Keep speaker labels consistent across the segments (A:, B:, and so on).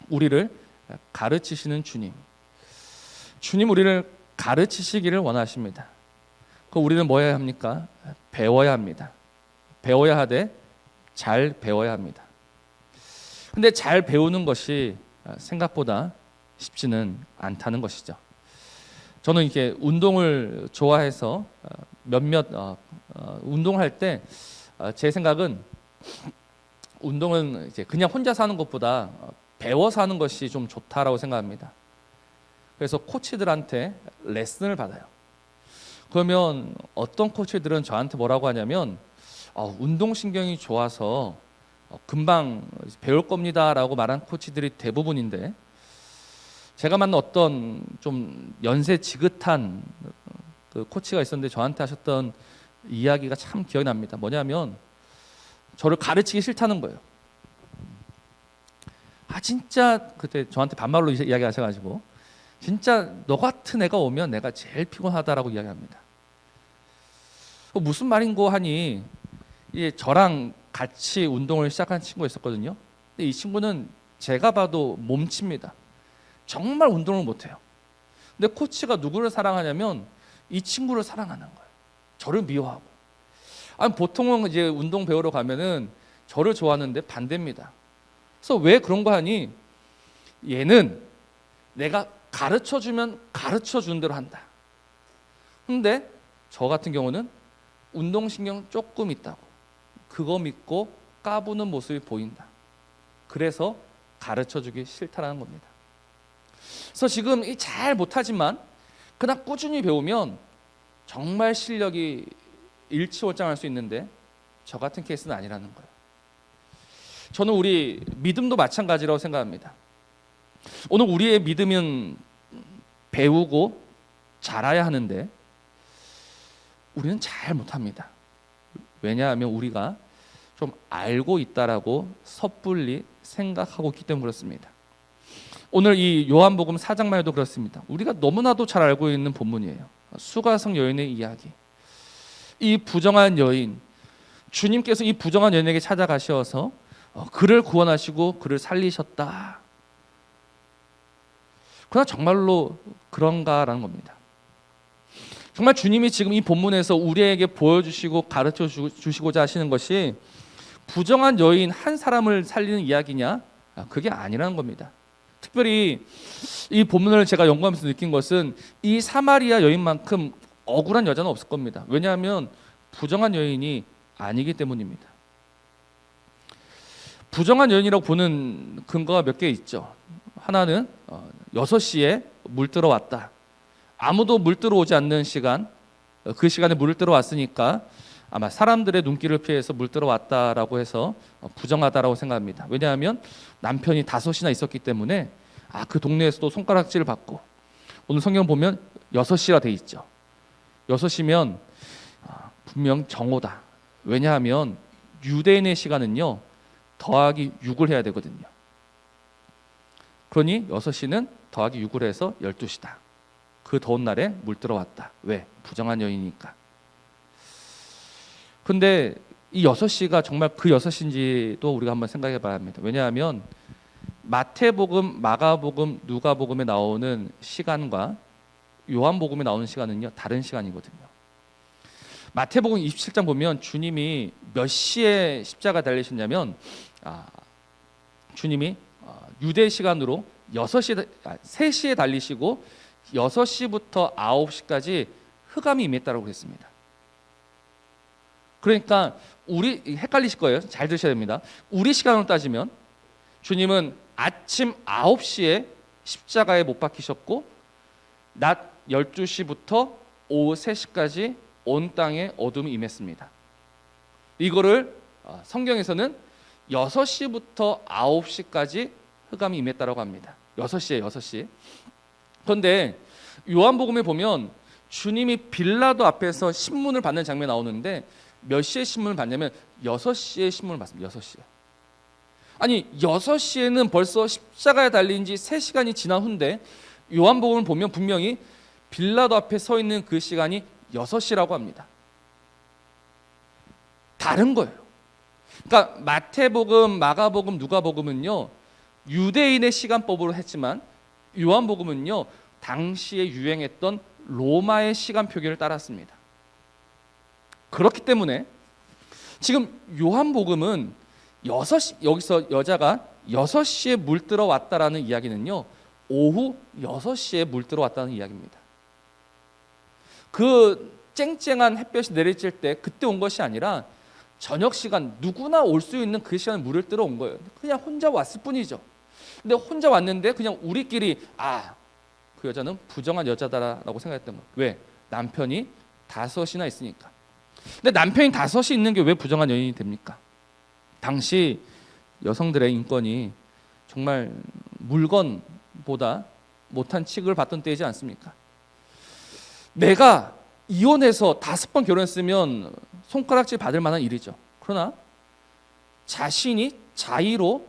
A: 우리를 가르치시는 주님. 주님 우리를 가르치시기를 원하십니다. 그 우리는 뭐 해야 합니까? 배워야 합니다. 배워야 하되 잘 배워야 합니다. 근데 잘 배우는 것이 생각보다 쉽지는 않다는 것이죠. 저는 이렇게 운동을 좋아해서 몇몇 운동할 때 제 생각은 운동은 이제 그냥 혼자서 하는 것보다 배워서 하는 것이 좀 좋다라고 생각합니다. 그래서 코치들한테 레슨을 받아요. 그러면 어떤 코치들은 저한테 뭐라고 하냐면 운동신경이 좋아서 금방 배울 겁니다라고 말한 코치들이 대부분인데, 제가 만난 어떤 좀 연세 지긋한 그 코치가 있었는데 저한테 하셨던 이야기가 참 기억이 납니다. 뭐냐면 저를 가르치기 싫다는 거예요. 진짜 그때 저한테 반말로 이야기하셔가지고 진짜 너 같은 애가 오면 내가 제일 피곤하다라고 이야기합니다. 무슨 말인고 하니 저랑 같이 운동을 시작한 친구가 있었거든요. 근데 이 친구는 제가 봐도 몸칩니다. 정말 운동을 못해요. 근데 코치가 누구를 사랑하냐면 이 친구를 사랑하는 거예요. 저를 미워하고. 보통은 이제 운동 배우러 가면은 저를 좋아하는데 반대입니다. 그래서 왜 그런 거 하니 얘는 내가 가르쳐주면 가르쳐주는 대로 한다. 근데 저 같은 경우는 운동신경 조금 있다고 그거 믿고 까부는 모습이 보인다. 그래서 가르쳐주기 싫다라는 겁니다. 그래서 지금 잘 못하지만 그냥 꾸준히 배우면 정말 실력이 일치월장할 수 있는데 저 같은 케이스는 아니라는 거예요. 저는 우리 믿음도 마찬가지라고 생각합니다. 오늘 우리의 믿음은 배우고 자라야 하는데 우리는 잘 못합니다. 왜냐하면 우리가 좀 알고 있다라고 섣불리 생각하고 있기 때문에 그렇습니다. 오늘 이 요한복음 4장만 해도 그렇습니다. 우리가 너무나도 잘 알고 있는 본문이에요. 수가성 여인의 이야기. 이 부정한 여인, 주님께서 이 부정한 여인에게 찾아가셔서 그를 구원하시고 그를 살리셨다. 그러나 정말로 그런가라는 겁니다. 정말 주님이 지금 이 본문에서 우리에게 보여주시고 가르쳐 주시고자 하시는 것이 부정한 여인 한 사람을 살리는 이야기냐? 그게 아니라는 겁니다. 특별히 이 본문을 제가 연구하면서 느낀 것은 이 사마리아 여인만큼 억울한 여자는 없을 겁니다. 왜냐하면 부정한 여인이 아니기 때문입니다. 부정한 여인이라고 보는 근거가 몇 개 있죠. 하나는 6시에 물 들어왔다. 아무도 물 들어오지 않는 시간, 그 시간에 물을 들어왔으니까 아마 사람들의 눈길을 피해서 물 들어왔다라고 해서 부정하다라고 생각합니다. 왜냐하면 남편이 5이나 있었기 때문에 그 동네에서도 손가락질을 받고, 오늘 성경 보면 6시라 돼 있죠. 6시면 분명 정오다. 왜냐하면 유대인의 시간은요 더하기 6을 해야 되거든요. 그러니 6시는 더하기 6을 해서 12시다. 그 더운 날에 물 들어왔다. 왜? 부정한 여인이니까. 근데 이 6시가 정말 그 6시인지도 우리가 한번 생각해 봐야 합니다. 왜냐하면 마태복음, 마가복음, 누가복음에 나오는 시간과 요한복음에 나오는 시간은요 다른 시간이거든요. 마태복음 27장 보면 주님이 몇 시에 십자가 달리셨냐면 주님이 유대 시간으로 3시에 달리시고 6시부터 9시까지 흑암이 임했다고 그랬습니다. 그러니까 우리 헷갈리실 거예요. 잘 들으셔야 됩니다. 우리 시간으로 따지면 주님은 아침 9시에 십자가에 못 박히셨고 낮 12시부터 오후 3시까지 온 땅에 어둠이 임했습니다. 이거를 성경에서는 6시부터 9시까지 흑암이 임했다고 합니다. 6시에. 그런데 요한복음에 보면 주님이 빌라도 앞에서 신문을 받는 장면이 나오는데 몇 시에 신문을 받냐면 6시에 신문을 받습니다. 6시에. 아니 6시에는 벌써 십자가에 달린 지 3시간이 지난 후인데 요한복음을 보면 분명히 빌라도 앞에 서 있는 그 시간이 6시라고 합니다. 다른 거예요. 그러니까 마태복음, 마가복음, 누가복음은요 유대인의 시간법으로 했지만 요한복음은요 당시에 유행했던 로마의 시간 표기를 따랐습니다. 그렇기 때문에 지금 요한복음은 6시, 여기서 여자가 6시에 물들어 왔다라는 이야기는요 오후 6시에 물들어 왔다는 이야기입니다. 그 쨍쨍한 햇볕이 내리칠 때 그때 온 것이 아니라 저녁 시간, 누구나 올 수 있는 그 시간에 물을 뜨러 온 거예요. 그냥 혼자 왔을 뿐이죠. 근데 혼자 왔는데 그냥 우리끼리 그 여자는 부정한 여자다라고 생각했던 거예요. 왜? 남편이 5이나 있으니까. 근데 남편이 5이 있는 게 왜 부정한 연인이 됩니까? 당시 여성들의 인권이 정말 물건보다 못한 취급을 받던 때이지 않습니까? 내가 이혼해서 5번 결혼했으면 손가락질 받을 만한 일이죠. 그러나 자신이 자의로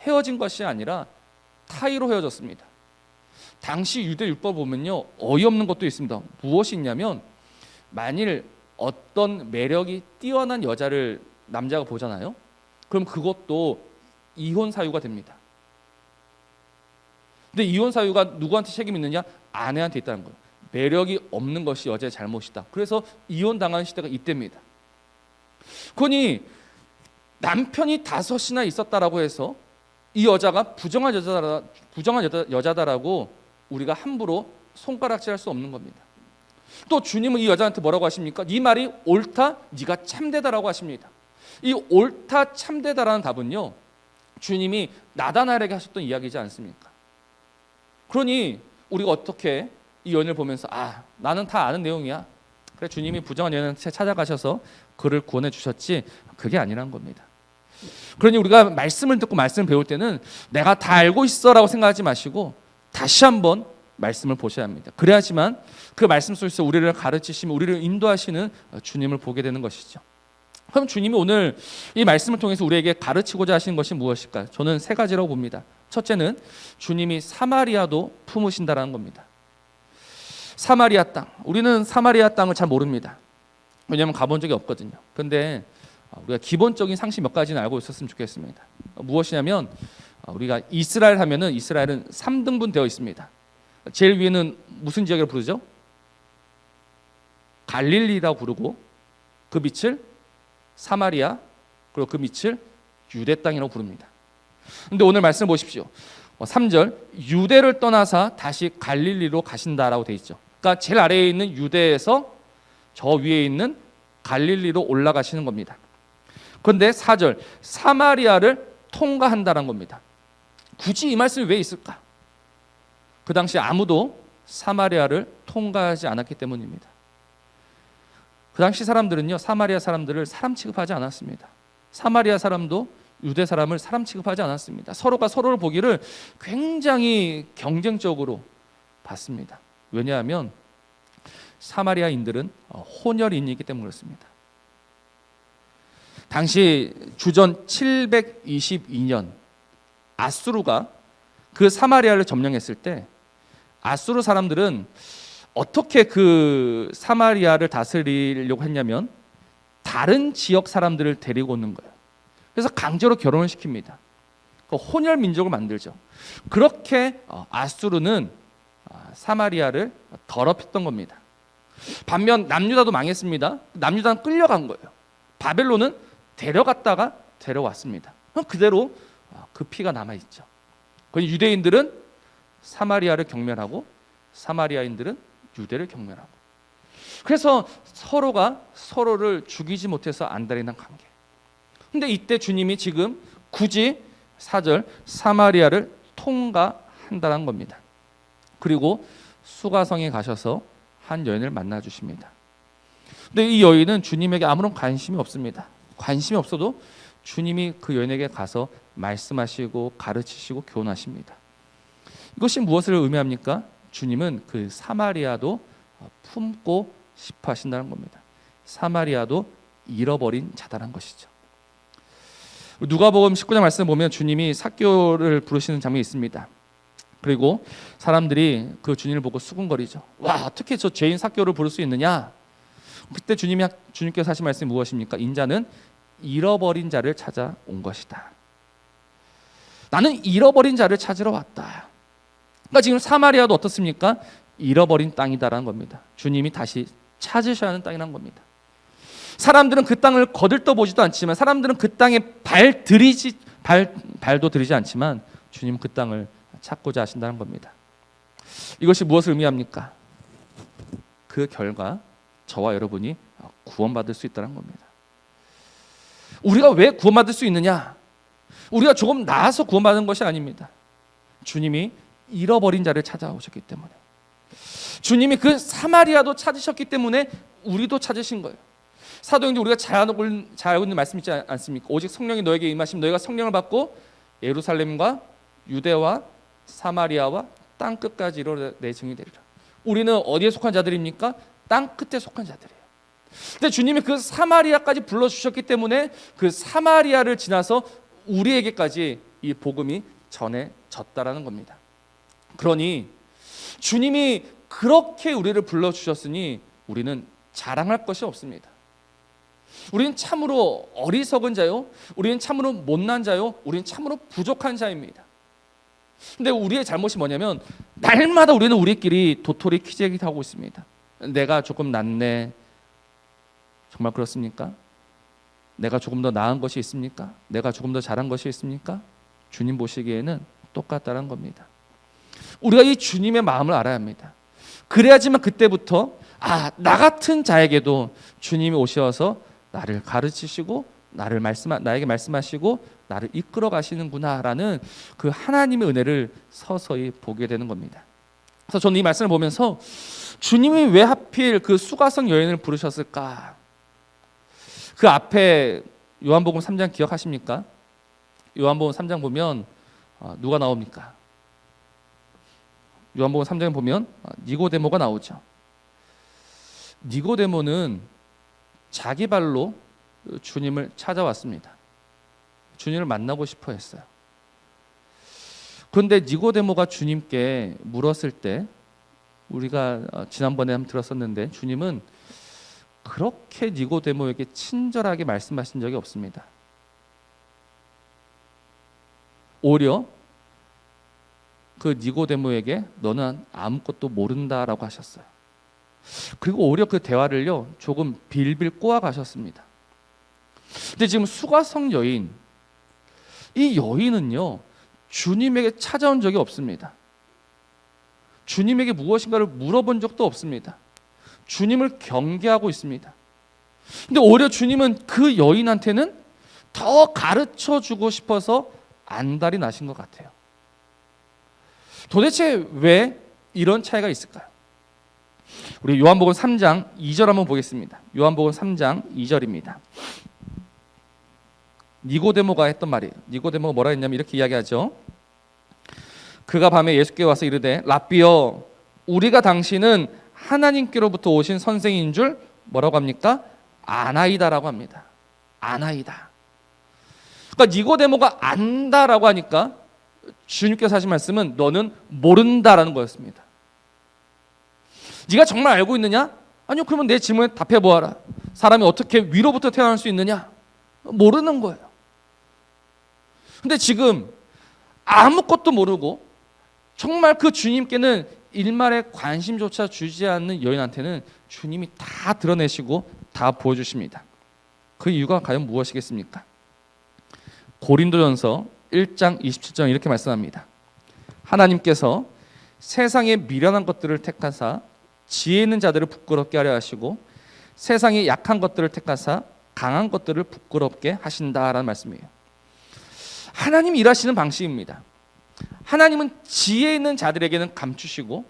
A: 헤어진 것이 아니라 타의로 헤어졌습니다. 당시 유대 율법 보면요 어이없는 것도 있습니다. 무엇이 있냐면 만일 어떤 매력이 뛰어난 여자를 남자가 보잖아요. 그럼 그것도 이혼 사유가 됩니다. 근데 이혼 사유가 누구한테 책임이 있느냐? 아내한테 있다는 거예요. 매력이 없는 것이 여자의 잘못이다. 그래서 이혼 당하는 시대가 이때입니다. 그러니 남편이 5이나 있었다라고 해서 이 여자가 부정한 여자다라고 우리가 함부로 손가락질할 수 없는 겁니다. 또 주님은 이 여자한테 뭐라고 하십니까? 네 말이 옳다, 네가 참되다라고 하십니다. 이 옳다, 참되다라는 답은요 주님이 나다나엘에게 하셨던 이야기지 않습니까? 그러니 우리가 어떻게 이 연을 보면서 나는 다 아는 내용이야. 그래 주님이 부정한 연한테 찾아가셔서 그를 구원해 주셨지 그게 아니란 겁니다. 그러니 우리가 말씀을 듣고 말씀을 배울 때는 내가 다 알고 있어라고 생각하지 마시고 다시 한번 말씀을 보셔야 합니다. 그래야지만 그 말씀 속에서 우리를 가르치시며 우리를 인도하시는 주님을 보게 되는 것이죠. 그럼 주님이 오늘 이 말씀을 통해서 우리에게 가르치고자 하시는 것이 무엇일까요? 저는 3가지라고 봅니다. 첫째는 주님이 사마리아도 품으신다라는 겁니다. 사마리아 땅. 우리는 사마리아 땅을 잘 모릅니다. 왜냐하면 가본 적이 없거든요. 그런데 우리가 기본적인 상식 몇 가지는 알고 있었으면 좋겠습니다. 무엇이냐면 우리가 이스라엘 하면은 이스라엘은 3등분 되어 있습니다. 제일 위에는 무슨 지역이라고 부르죠? 갈릴리라고 부르고 그 밑을 사마리아 그리고 그 밑을 유대 땅이라고 부릅니다. 근데 오늘 말씀 보십시오. 3절 유대를 떠나서 다시 갈릴리로 가신다라고 돼 있죠. 그러니까 제일 아래에 있는 유대에서 저 위에 있는 갈릴리로 올라가시는 겁니다. 그런데 4절 사마리아를 통과한다는 겁니다. 굳이 이 말씀이 왜 있을까? 그 당시 아무도 사마리아를 통과하지 않았기 때문입니다. 그 당시 사람들은요 사마리아 사람들을 사람 취급하지 않았습니다. 사마리아 사람도 유대 사람을 사람 취급하지 않았습니다. 서로가 서로를 보기를 굉장히 경쟁적으로 봤습니다. 왜냐하면 사마리아인들은 혼혈인이기 때문에 그렇습니다. 당시 주전 722년 아수르가 그 사마리아를 점령했을 때 아수르 사람들은 어떻게 그 사마리아를 다스리려고 했냐면 다른 지역 사람들을 데리고 오는 거예요. 그래서 강제로 결혼을 시킵니다. 그 혼혈 민족을 만들죠. 그렇게 아수르는 사마리아를 더럽혔던 겁니다. 반면 남유다도 망했습니다. 남유다는 끌려간 거예요. 바벨론은 데려갔다가 데려왔습니다. 그대로 그 피가 남아있죠. 유대인들은 사마리아를 경멸하고 사마리아인들은 유대를 경멸하고 그래서 서로가 서로를 죽이지 못해서 안달이 난 관계. 근데 이때 주님이 지금 굳이 4절 사마리아를 통과한다는 겁니다. 그리고 수가성에 가셔서 한 여인을 만나 주십니다. 근데 이 여인은 주님에게 아무런 관심이 없습니다. 관심이 없어도 주님이 그 여인에게 가서 말씀하시고 가르치시고 교훈하십니다. 이것이 무엇을 의미합니까? 주님은 그 사마리아도 품고 싶어 하신다는 겁니다. 사마리아도 잃어버린 자다란 것이죠. 누가복음 19장 말씀 보면 주님이 삭개오를 부르시는 장면이 있습니다. 그리고 사람들이 그 주님을 보고 수군거리죠. 와, 어떻게 저 죄인 삭개오를 부를 수 있느냐? 그때 주님께서 하신 말씀이 무엇입니까? 인자는 잃어버린 자를 찾아온 것이다. 나는 잃어버린 자를 찾으러 왔다. 그러니까 지금 사마리아도 어떻습니까? 잃어버린 땅이다라는 겁니다. 주님이 다시 찾으셔야 하는 땅이라는 겁니다. 사람들은 그 땅을 거들떠보지도 않지만, 사람들은 그 땅에 발도 들이지 않지만 주님은 그 땅을 찾고자 하신다는 겁니다. 이것이 무엇을 의미합니까? 그 결과 저와 여러분이 구원받을 수 있다는 겁니다. 우리가 왜 구원받을 수 있느냐? 우리가 조금 나아서 구원받은 것이 아닙니다. 주님이 잃어버린 자를 찾아오셨기 때문에, 주님이 그 사마리아도 찾으셨기 때문에 우리도 찾으신 거예요. 사도행전 우리가 잘 알고 있는 말씀 있지 않습니까? 오직 성령이 너에게 임하시면 너희가 성령을 받고 예루살렘과 유대와 사마리아와 땅 끝까지 이르러 내 증인이 되리라. 우리는 어디에 속한 자들입니까? 땅 끝에 속한 자들이에요. 근데 주님이 그 사마리아까지 불러주셨기 때문에 그 사마리아를 지나서 우리에게까지 이 복음이 전해졌다라는 겁니다. 그러니 주님이 그렇게 우리를 불러주셨으니 우리는 자랑할 것이 없습니다. 우리는 참으로 어리석은 자요, 우리는 참으로 못난 자요, 우리는 참으로 부족한 자입니다. 근데 우리의 잘못이 뭐냐면 날마다 우리는 우리끼리 도토리 키재기하고 있습니다. 내가 조금 낫네. 정말 그렇습니까? 내가 조금 더 나은 것이 있습니까? 내가 조금 더 잘한 것이 있습니까? 주님 보시기에는 똑같다는 겁니다. 우리가 이 주님의 마음을 알아야 합니다. 그래야지만 그때부터 나 같은 자에게도 주님이 오셔서 나를 가르치시고 나에게 말씀하시고 나를 이끌어 가시는구나라는 그 하나님의 은혜를 서서히 보게 되는 겁니다. 그래서 저는 이 말씀을 보면서 주님이 왜 하필 그 수가성 여인을 부르셨을까? 그 앞에 요한복음 3장 기억하십니까? 요한복음 3장 보면 누가 나옵니까? 요한복음 3장에 보면 니고데모가 나오죠. 니고데모는 자기 발로 주님을 찾아왔습니다. 주님을 만나고 싶어 했어요. 그런데 니고데모가 주님께 물었을 때, 우리가 지난번에 한번 들었었는데 주님은 그렇게 니고데모에게 친절하게 말씀하신 적이 없습니다. 오히려 그 니고데모에게 너는 아무것도 모른다라고 하셨어요. 그리고 오히려 그 대화를요 조금 빌빌 꼬아 가셨습니다. 근데 지금 수가성 여인, 이 여인은요 주님에게 찾아온 적이 없습니다. 주님에게 무엇인가를 물어본 적도 없습니다. 주님을 경계하고 있습니다. 근데 오히려 주님은 그 여인한테는 더 가르쳐 주고 싶어서 안달이 나신 것 같아요. 도대체 왜 이런 차이가 있을까요? 우리 요한복음 3장 2절 한번 보겠습니다. 요한복음 3장 2절입니다. 니고데모가 했던 말이에요. 니고데모가 뭐라 했냐면 이렇게 이야기하죠. 그가 밤에 예수께 와서 이르되 랍비여, 우리가 당신은 하나님께로부터 오신 선생인 줄 뭐라고 합니까? 아나이다라고 합니다. 아나이다. 그러니까 니고데모가 안다라고 하니까 주님께서 하신 말씀은 너는 모른다라는 거였습니다. 네가 정말 알고 있느냐? 아니요. 그러면 내 질문에 답해 보아라. 사람이 어떻게 위로부터 태어날 수 있느냐? 모르는 거예요. 근데 지금 아무것도 모르고 정말 그 주님께는 일말의 관심조차 주지 않는 여인한테는 주님이 다 드러내시고 다 보여주십니다. 그 이유가 과연 무엇이겠습니까? 고린도전서 1장 27절 이렇게 말씀합니다. 하나님께서 세상의 미련한 것들을 택하사 지혜 있는 자들을 부끄럽게 하려 하시고 세상의 약한 것들을 택하사 강한 것들을 부끄럽게 하신다라는 말씀이에요. 하나님이 일하시는 방식입니다. 하나님은 지혜 있는 자들에게는 감추시고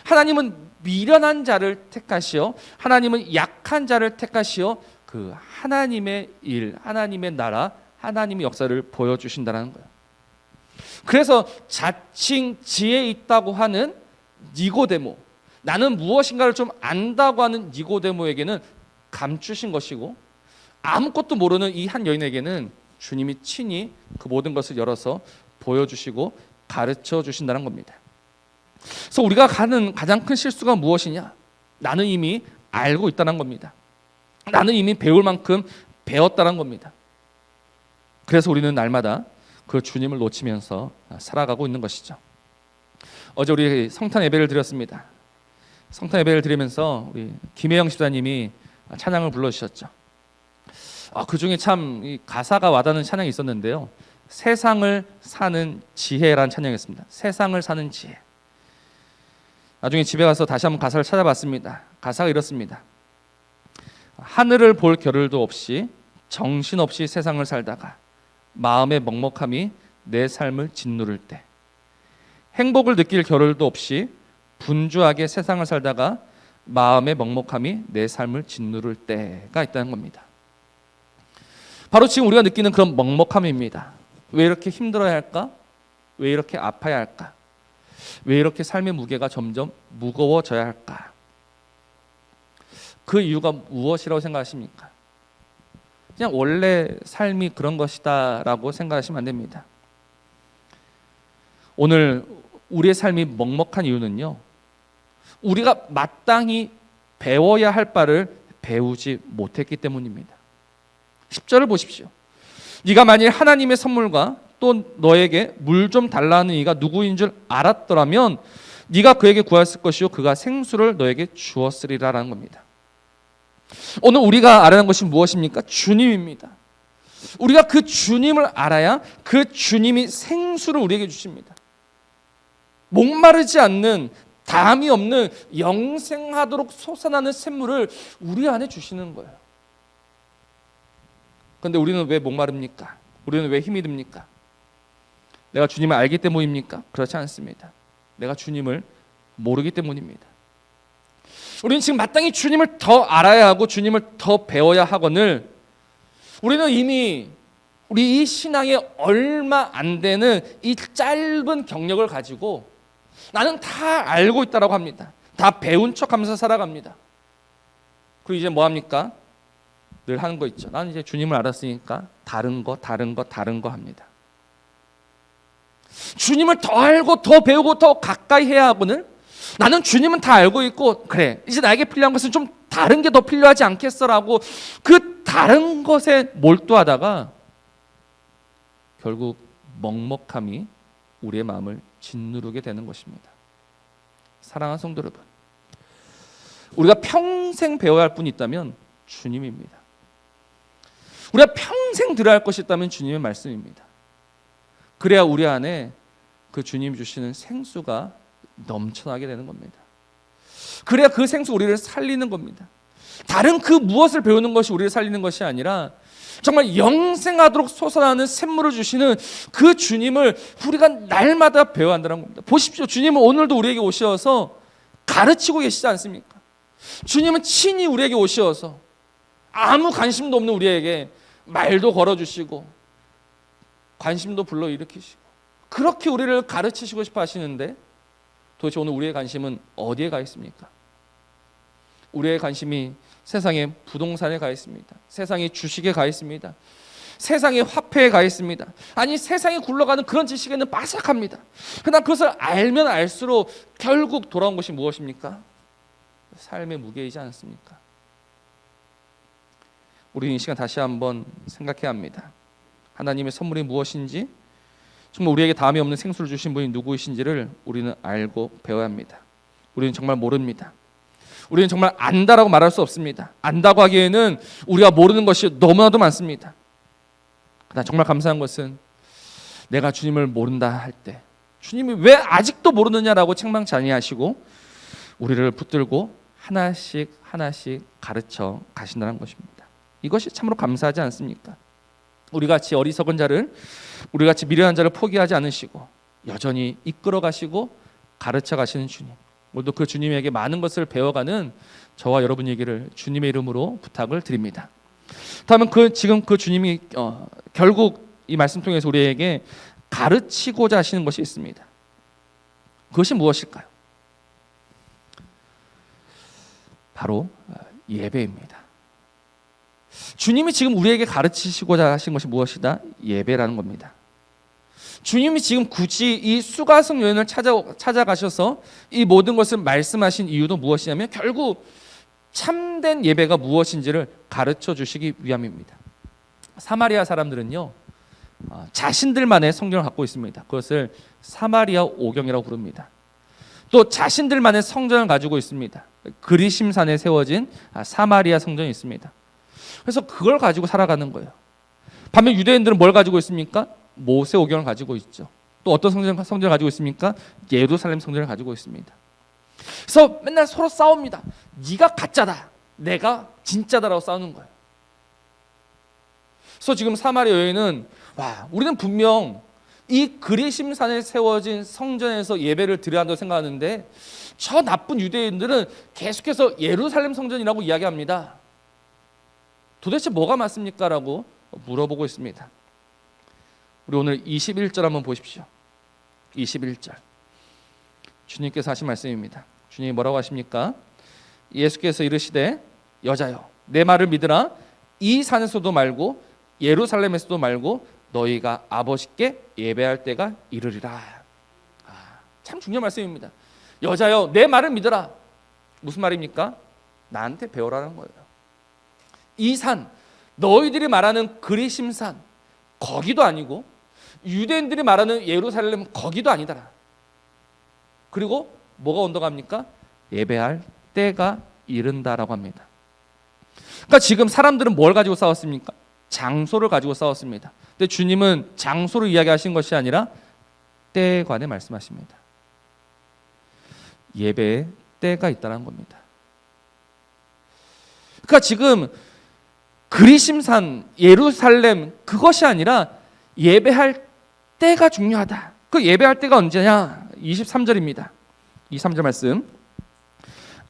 A: 하나님은 미련한 자를 택하시어 하나님은 약한 자를 택하시어 그 하나님의 일, 하나님의 나라, 하나님의 역사를 보여주신다는 거예요. 그래서 자칭 지혜 있다고 하는 니고데모, 나는 무엇인가를 좀 안다고 하는 니고데모에게는 감추신 것이고 아무것도 모르는 이 한 여인에게는 주님이 친히 그 모든 것을 열어서 보여주시고 가르쳐 주신다는 겁니다. 그래서 우리가 가는 가장 큰 실수가 무엇이냐? 나는 이미 알고 있다는 겁니다. 나는 이미 배울 만큼 배웠다는 겁니다. 그래서 우리는 날마다 그 주님을 놓치면서 살아가고 있는 것이죠. 어제 우리 성탄 예배를 드렸습니다. 성탄 예배를 드리면서 우리 김혜영 집사님이 찬양을 불러주셨죠. 그 중에 참 이 가사가 와닿는 찬양이 있었는데요. 세상을 사는 지혜라는 찬양이었습니다. 세상을 사는 지혜. 나중에 집에 가서 다시 한번 가사를 찾아봤습니다. 가사가 이렇습니다. 하늘을 볼 겨를도 없이 정신없이 세상을 살다가 마음의 먹먹함이 내 삶을 짓누를 때, 행복을 느낄 겨를도 없이 분주하게 세상을 살다가 마음의 먹먹함이 내 삶을 짓누를 때가 있다는 겁니다. 바로 지금 우리가 느끼는 그런 먹먹함입니다. 왜 이렇게 힘들어야 할까? 왜 이렇게 아파야 할까? 왜 이렇게 삶의 무게가 점점 무거워져야 할까? 그 이유가 무엇이라고 생각하십니까? 그냥 원래 삶이 그런 것이다 라고 생각하시면 안 됩니다. 오늘 우리의 삶이 먹먹한 이유는요, 우리가 마땅히 배워야 할 바를 배우지 못했기 때문입니다. 10절을 보십시오. 네가 만일 하나님의 선물과 또 너에게 물 좀 달라는 이가 누구인 줄 알았더라면 네가 그에게 구했을 것이요 그가 생수를 너에게 주었으리라라는 겁니다. 오늘 우리가 알아야 하는 것이 무엇입니까? 주님입니다. 우리가 그 주님을 알아야 그 주님이 생수를 우리에게 주십니다. 목마르지 않는, 담이 없는 영생하도록 솟아나는 샘물을 우리 안에 주시는 거예요. 그런데 우리는 왜 목마릅니까? 우리는 왜 힘이 듭니까? 내가 주님을 알기 때문입니까? 그렇지 않습니다. 내가 주님을 모르기 때문입니다. 우리는 지금 마땅히 주님을 더 알아야 하고 주님을 더 배워야 하거늘 우리는 이미 우리 이 신앙에 얼마 안 되는 이 짧은 경력을 가지고 나는 다 알고 있다라고 합니다. 다 배운 척하면서 살아갑니다. 그리고 이제 뭐 합니까? 늘 하는 거 있죠. 나는 이제 주님을 알았으니까 다른 거 합니다. 주님을 더 알고 더 배우고 더 가까이 해야 하고는 나는 주님은 다 알고 있고 그래 이제 나에게 필요한 것은 좀 다른 게 더 필요하지 않겠어라고 그 다른 것에 몰두하다가 결국 먹먹함이 우리의 마음을 짓누르게 되는 것입니다. 사랑하는 성도 여러분, 우리가 평생 배워야 할 분이 있다면 주님입니다. 우리가 평생 들어야 할 것이 있다면 주님의 말씀입니다. 그래야 우리 안에 그 주님 주시는 생수가 넘쳐나게 되는 겁니다. 그래야 그 생수 우리를 살리는 겁니다. 다른 그 무엇을 배우는 것이 우리를 살리는 것이 아니라 정말 영생하도록 솟아나는 샘물을 주시는 그 주님을 우리가 날마다 배워야 한다는 겁니다. 보십시오. 주님은 오늘도 우리에게 오셔서 가르치고 계시지 않습니까? 주님은 친히 우리에게 오셔서 아무 관심도 없는 우리에게 말도 걸어주시고 관심도 불러일으키시고 그렇게 우리를 가르치시고 싶어 하시는데 도대체 오늘 우리의 관심은 어디에 가 있습니까? 우리의 관심이 세상의 부동산에 가 있습니다. 세상의 주식에 가 있습니다. 세상의 화폐에 가 있습니다. 아니 세상에 굴러가는 그런 지식에는 빠삭합니다. 그러나 그것을 알면 알수록 결국 돌아온 것이 무엇입니까? 삶의 무게이지 않습니까? 우리는 이 시간 다시 한번 생각해야 합니다. 하나님의 선물이 무엇인지, 정말 우리에게 다음이 없는 생수를 주신 분이 누구이신지를 우리는 알고 배워야 합니다. 우리는 정말 모릅니다. 우리는 정말 안다라고 말할 수 없습니다. 안다고 하기에는 우리가 모르는 것이 너무나도 많습니다. 그러나 정말 감사한 것은 내가 주님을 모른다 할 때 주님이 왜 아직도 모르느냐라고 책망치 아니하시고 우리를 붙들고 하나씩 하나씩 가르쳐 가신다는 것입니다. 이것이 참으로 감사하지 않습니까? 우리같이 어리석은 자를, 우리같이 미련한 자를 포기하지 않으시고 여전히 이끌어 가시고 가르쳐 가시는 주님, 오늘도 그 주님에게 많은 것을 배워가는 저와 여러분에게를 주님의 이름으로 부탁을 드립니다. 다음은 지금 그 주님이 결국 이 말씀 통해서 우리에게 가르치고자 하시는 것이 있습니다. 그것이 무엇일까요? 바로 예배입니다. 주님이 지금 우리에게 가르치시고자 하신 것이 무엇이다? 예배라는 겁니다. 주님이 지금 굳이 이 수가성 여인을 찾아가셔서 이 모든 것을 말씀하신 이유도 무엇이냐면 결국 참된 예배가 무엇인지를 가르쳐 주시기 위함입니다. 사마리아 사람들은요, 자신들만의 성전을 갖고 있습니다. 그것을 사마리아 오경이라고 부릅니다. 또 자신들만의 성전을 가지고 있습니다. 그리심산에 세워진 사마리아 성전이 있습니다. 그래서 그걸 가지고 살아가는 거예요. 반면 유대인들은 뭘 가지고 있습니까? 모세 오경을 가지고 있죠. 또 어떤 성전을 가지고 있습니까? 예루살렘 성전을 가지고 있습니다. 그래서 맨날 서로 싸웁니다. 네가 가짜다, 내가 진짜다라고 싸우는 거예요. 그래서 지금 사마리아 여인은 우리는 분명 이 그리심산에 세워진 성전에서 예배를 드려야 한다고 생각하는데 저 나쁜 유대인들은 계속해서 예루살렘 성전이라고 이야기합니다. 도대체 뭐가 맞습니까? 라고 물어보고 있습니다. 우리 오늘 21절 한번 보십시오. 21절 주님께서 하신 말씀입니다. 주님이 뭐라고 하십니까? 예수께서 이르시되 여자여 내 말을 믿으라. 이 산에서도 말고 예루살렘에서도 말고 너희가 아버지께 예배할 때가 이르리라. 참 중요한 말씀입니다. 여자여 내 말을 믿으라. 무슨 말입니까? 나한테 배우라는 거예요. 이 산, 너희들이 말하는 그리심산 거기도 아니고 유대인들이 말하는 예루살렘 거기도 아니더라. 그리고 뭐가 온다고 합니까? 예배할 때가 이른다라고 합니다. 그러니까 지금 사람들은 뭘 가지고 싸웠습니까? 장소를 가지고 싸웠습니다. 근데 주님은 장소를 이야기하신 것이 아니라 때에 관해 말씀하십니다. 예배의 때가 있다는 겁니다. 그러니까 지금 그리심산, 예루살렘 그것이 아니라 예배할 때가 중요하다. 그 예배할 때가 언제냐? 23절입니다. 23절 말씀.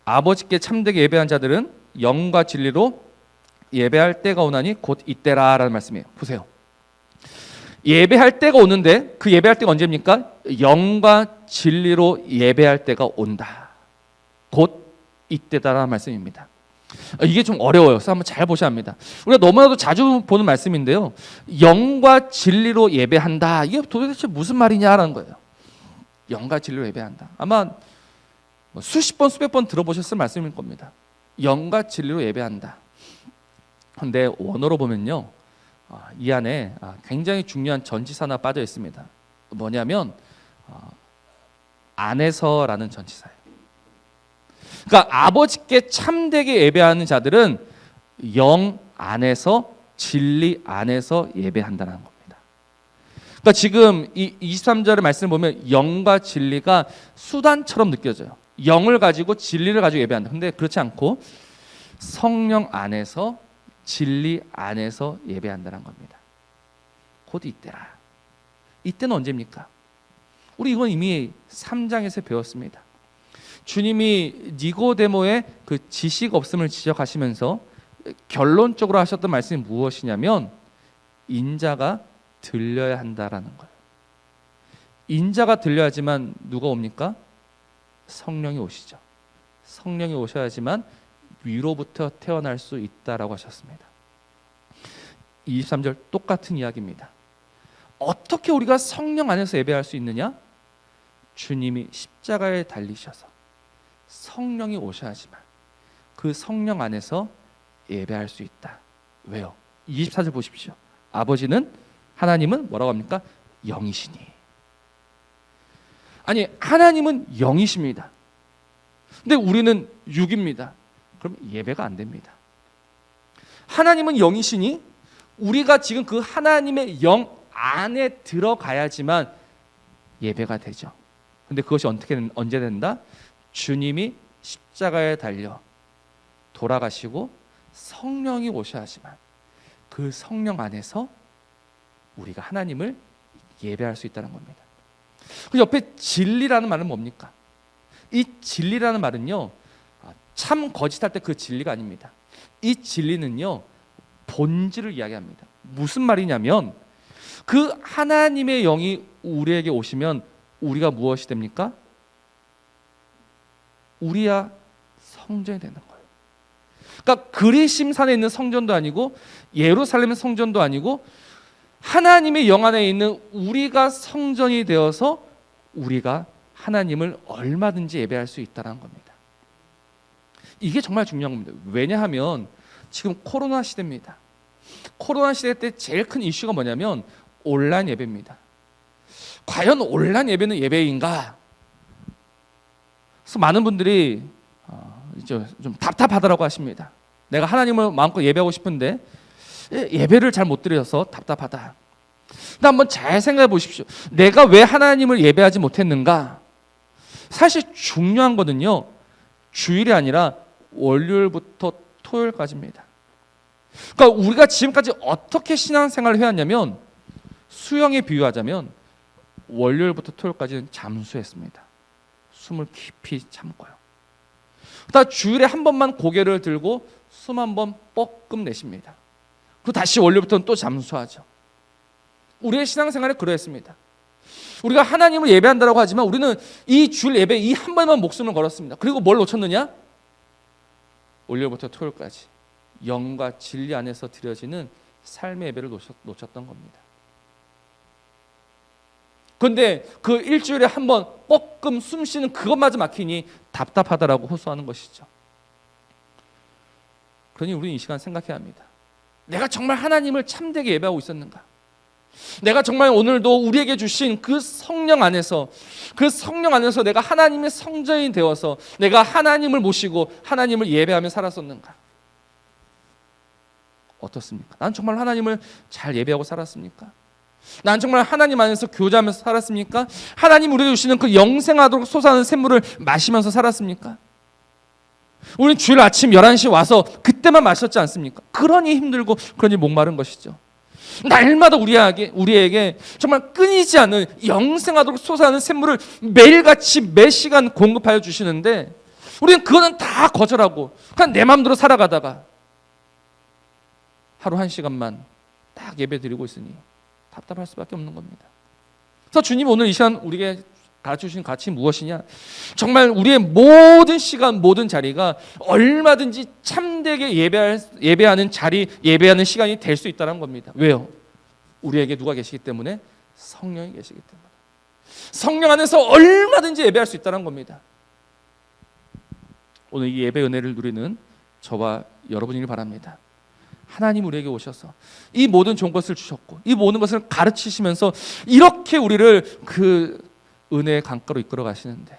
A: 아버지께 참되게 예배한 자들은 영과 진리로 예배할 때가 오나니 곧 이때라라는 말씀이에요. 보세요. 예배할 때가 오는데 그 예배할 때가 언제입니까? 영과 진리로 예배할 때가 온다. 곧 이때다라는 말씀입니다. 이게 좀 어려워요. 그래서 한번 잘 보셔야 합니다. 우리가 너무나도 자주 보는 말씀인데요. 영과 진리로 예배한다. 이게 도대체 무슨 말이냐라는 거예요. 영과 진리로 예배한다. 아마 수십 번 수백 번 들어보셨을 말씀일 겁니다. 영과 진리로 예배한다. 근데 원어로 보면요, 이 안에 굉장히 중요한 전치사가 빠져 있습니다. 뭐냐면 안에서라는 전치사예요. 그러니까 아버지께 참되게 예배하는 자들은 영 안에서 진리 안에서 예배한다는 겁니다. 그러니까 지금 이 23절의 말씀을 보면 영과 진리가 수단처럼 느껴져요. 영을 가지고 진리를 가지고 예배한다. 근데 그렇지 않고 성령 안에서 진리 안에서 예배한다는 겁니다. 곧 이때라. 이때는 언제입니까? 우리 이건 이미 3장에서 배웠습니다. 주님이 니고데모의 그 지식 없음을 지적하시면서 결론적으로 하셨던 말씀이 무엇이냐면 인자가 들려야 한다라는 거예요. 인자가 들려야지만 누가 옵니까? 성령이 오시죠. 성령이 오셔야지만 위로부터 태어날 수 있다라고 하셨습니다. 23절 똑같은 이야기입니다. 어떻게 우리가 성령 안에서 예배할 수 있느냐? 주님이 십자가에 달리셔서 성령이 오셔야지만 그 성령 안에서 예배할 수 있다. 왜요? 24절 보십시오. 아버지는 하나님은 뭐라고 합니까? 영이시니. 아니 하나님은 영이십니다. 근데 우리는 육입니다. 그럼 예배가 안 됩니다. 하나님은 영이시니 우리가 지금 그 하나님의 영 안에 들어가야지만 예배가 되죠. 근데 그것이 언제 된다? 주님이 십자가에 달려 돌아가시고 성령이 오셔야지만 그 성령 안에서 우리가 하나님을 예배할 수 있다는 겁니다. 그 옆에 진리라는 말은 뭡니까? 이 진리라는 말은요, 참 거짓할 때 그 진리가 아닙니다. 이 진리는요, 본질을 이야기합니다. 무슨 말이냐면 그 하나님의 영이 우리에게 오시면 우리가 무엇이 됩니까? 우리야 성전이 되는 거예요. 그러니까 그리심산에 있는 성전도 아니고 예루살렘 성전도 아니고 하나님의 영 안에 있는 우리가 성전이 되어서 우리가 하나님을 얼마든지 예배할 수 있다는 겁니다. 이게 정말 중요한 겁니다. 왜냐하면 지금 코로나 시대입니다. 코로나 시대 때 제일 큰 이슈가 뭐냐면 온라인 예배입니다. 과연 온라인 예배는 예배인가? 그래서 많은 분들이 이제 좀 답답하다라고 하십니다. 내가 하나님을 마음껏 예배하고 싶은데 예배를 잘 못 드려서 답답하다. 근데 한번 잘 생각해 보십시오. 내가 왜 하나님을 예배하지 못했는가? 사실 중요한 거는요, 주일이 아니라 월요일부터 토요일까지입니다. 그러니까 우리가 지금까지 어떻게 신앙생활을 해왔냐면, 수영에 비유하자면 월요일부터 토요일까지는 잠수했습니다. 숨을 깊이 참고요. 그다음 주일에 한 번만 고개를 들고 숨 한 번 뻐끔 내쉽니다. 그리고 다시 월요일부터는 또 잠수하죠. 우리의 신앙생활이 그러했습니다. 우리가 하나님을 예배한다고 하지만 우리는 이 주일 예배 이 한 번만 목숨을 걸었습니다. 그리고 뭘 놓쳤느냐? 월요일부터 토요일까지 영과 진리 안에서 드려지는 삶의 예배를 놓쳤던 겁니다. 그런데 그 일주일에 한 번 뻐끔 숨 쉬는 그것마저 막히니 답답하다라고 호소하는 것이죠. 그러니 우리는 이 시간 생각해야 합니다. 내가 정말 하나님을 참되게 예배하고 있었는가? 내가 정말 오늘도 우리에게 주신 그 성령 안에서 내가 하나님의 성전이 되어서 내가 하나님을 모시고 하나님을 예배하며 살았었는가? 어떻습니까? 난 정말 하나님을 잘 예배하고 살았습니까? 난 정말 하나님 안에서 교제하면서 살았습니까? 하나님 우리에게 주시는 그 영생하도록 솟아나는 샘물을 마시면서 살았습니까? 우리는 주일 아침 11시 와서 그때만 마셨지 않습니까? 그러니 힘들고 그러니 목마른 것이죠. 날마다 우리에게 정말 끊이지 않는 영생하도록 솟아나는 샘물을 매일같이 매 시간 공급하여 주시는데 우리는 그거는 다 거절하고 그냥 내 마음대로 살아가다가 하루 1시간만 딱 예배 드리고 있으니 답답할 수밖에 없는 겁니다. 그래서 주님 오늘 이 시간 우리에게 가르쳐 주신 가치 무엇이냐? 정말 우리의 모든 시간, 모든 자리가 얼마든지 참되게 예배하는 자리, 예배하는 시간이 될 수 있다는 겁니다. 왜요? 우리에게 누가 계시기 때문에? 성령이 계시기 때문에. 성령 안에서 얼마든지 예배할 수 있다는 겁니다. 오늘 이 예배 은혜를 누리는 저와 여러분이길 바랍니다. 하나님 우리에게 오셔서 이 모든 좋은 것을 주셨고 이 모든 것을 가르치시면서 이렇게 우리를 그 은혜의 강가로 이끌어 가시는데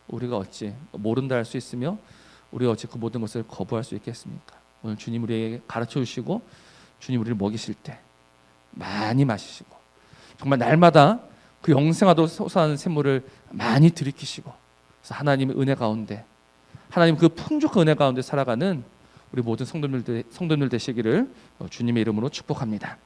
A: 우리가 어찌 모른다 할 수 있으며 우리가 어찌 그 모든 것을 거부할 수 있겠습니까? 오늘 주님 우리에게 가르쳐 주시고 주님 우리를 먹이실 때 많이 마시시고 정말 날마다 그 영생하도록 솟아나는 샘물을 많이 들이키시고 그래서 하나님의 은혜 가운데 하나님 그 풍족한 은혜 가운데 살아가는 우리 모든 성도들 되시기를 주님의 이름으로 축복합니다.